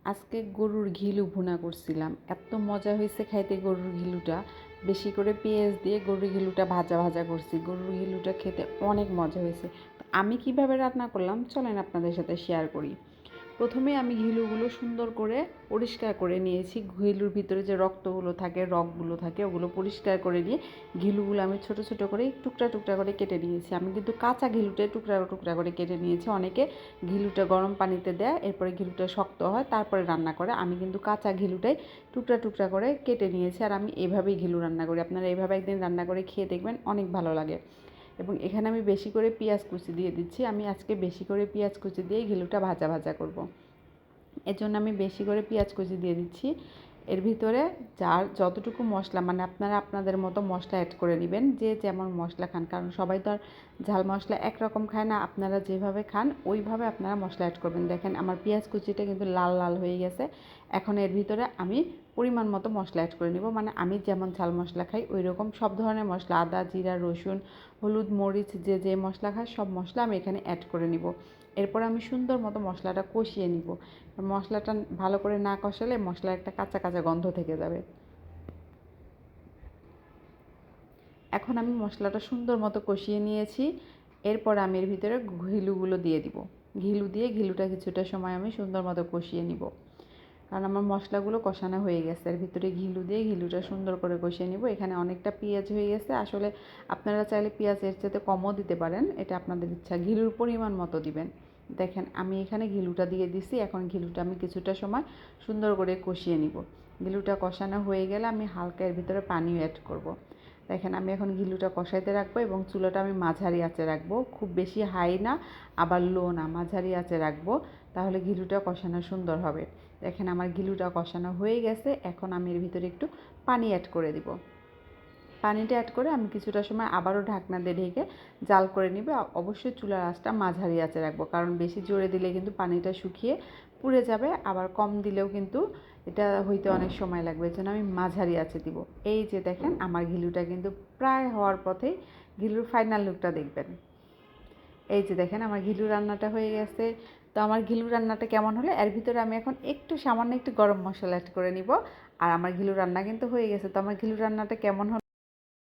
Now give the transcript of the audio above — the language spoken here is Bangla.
আজকে গরুর ঘিলু ভুনা করছিলাম, এত মজা হয়েছে খাইতে। গরুর ঘিলুটা বেশি করে পেঁয়াজ দিয়ে গরুর ঘিলুটা ভাজা ভাজা করছি। গরুর ঘিলুটা খেতে অনেক মজা হয়েছে। তো আমি কিভাবে রান্না করলাম চলেন আপনাদের সাথে শেয়ার করি। প্রথমে আমি ঘিলুগুলো সুন্দর করে পরিষ্কার করে নিয়েছি। ঘিলুর ভিতরে যে রক্তগুলো থাকে, রগগুলো থাকে, ওগুলো পরিষ্কার করে নিয়ে ঘিলুগুলো আমি ছোট ছোট করে টুকরা টুকরা করে কেটে নিয়েছি। আমি কিন্তু কাঁচা ঘিলুটাই টুকরা টুকরা করে কেটে নিয়েছি। অনেকে ঘিলুটা গরম পানিতে দেয়, এরপরে ঘিলুটা শক্ত হয়, তারপরে রান্না করে। আমি কিন্তু কাঁচা ঘিলুটাই টুকরা টুকরা করে কেটে নিয়েছি। আর আমি এভাবেই ঘিলু রান্না করি। আপনারা এভাবে একদিন রান্না করে খেয়ে দেখবেন, অনেক ভালো লাগে। এবং এখানে আমি বেশি করে পেঁয়াজ কুচি দিয়ে দিচ্ছি। আমি আজকে বেশি করে পেঁয়াজ কুচি দিয়ে ঘিলুটা ভাজা ভাজা করব। এর জন্য আমি বেশি করে পেঁয়াজ কুচি দিয়ে দিচ্ছি। এর ভিতরে যার যতটুকু মশলা, মানে আপনারা আপনাদের মতো মশলা অ্যাড করে নেবেন, যে যেমন মশলা খান, কারণ সবাই তো আর ঝাল মশলা একরকম খায় না। আপনারা যেভাবে খান ওইভাবে আপনারা মশলা অ্যাড করবেন। দেখেন আমার পেঁয়াজ কুচিটা কিন্তু লাল লাল হয়ে গেছে। এখন এর ভিতরে আমি পরিমাণ মতো মশলা অ্যাড করে নেব। মানে আমি যেমন ঝাল মশলা খাই ওই রকম সব ধরনের মশলা, আদা, জিরা, রসুন, হলুদ, মরিচ, যে যে মশলা খায় সব মশলা আমি এখানে অ্যাড করে নিব। এরপর আমি সুন্দর মতো মশলাটা কষিয়ে নিব। মশলাটা ভালো করে না কষালে মশলার একটা কাঁচা কাঁচা গন্ধ থেকে যাবে। এখন আমি মশলাটা সুন্দর মতো কষিয়ে নিয়েছি। এরপর আমি এর ভিতরে ঘিলুগুলো দিয়ে দিব। ঘিলু দিয়ে ঘিলুটা কিছুটা সময় আমি সুন্দর মতো কষিয়ে নিব, কারণ আমার মশলাগুলো কষানো হয়ে গেছে। এর ভিতরে ঘিলু দিয়ে ঘিলুটা সুন্দর করে কষিয়ে নিব। এখানে অনেকটা পেঁয়াজ হয়ে গেছে। আসলে আপনারা চাইলে পেঁয়াজ এর চাইতে কমও দিতে পারেন, এটা আপনাদের ইচ্ছা। ঘিলুর পরিমাণ মতো দিবেন। দেখেন আমি এখানে ঘিলুটা দিয়ে দিছি। এখন ঘিলুটা আমি কিছুটা সময় সুন্দর করে কষিয়ে নিব। ঘিলুটা কষানো হয়ে গেলে আমি হালকা এর ভিতরে পানিও অ্যাড করব। দেখেন আমি এখন ঘিলুটা কষাইতে রাখবো এবং চুলাটা আমি মাঝারি আঁচে রাখবো, খুব বেশি হাই না আবার লো না, মাঝারি আঁচে রাখবো। তাহলে ঘিলুটা কষানো সুন্দর হবে। দেখেন আমার ঘিলুটা কষানো হয়ে গেছে। এখন আমি এর ভিতরে একটু পানি অ্যাড করে দিব। পানিটা অ্যাড করে আমি কিছুটা সময় আবারও ঢাকনা দিয়ে ঢেকে জাল করে নিবে। অবশ্যই চুলার আঁচটা মাঝারি আঁচে রাখবো, কারণ বেশি জোরে দিলে কিন্তু পানিটা শুকিয়ে পুড়ে যাবে, আবার কম দিলেও কিন্তু এটা হইতে অনেক সময় লাগবে। এর জন্য আমি মাঝারি আঁচে দিব। এই যে দেখেন আমার ঘিলুটা কিন্তু প্রায় হওয়ার পথেই। ঘিলুর ফাইনাল লুকটা দেখবেন। এই যে দেখেন আমার ঘিলু রান্নাটা হয়ে গেছে। তো আমার ঘিলু রান্নাটা কেমন হলো, এর ভিতরে আমি এখন একটু সামান্য একটু গরম মশলা অ্যাড করে নিব। আর আমার ঘিলু রান্না কিন্তু হয়ে গেছে। তো আমার ঘিলু রান্নাটা কেমন হলো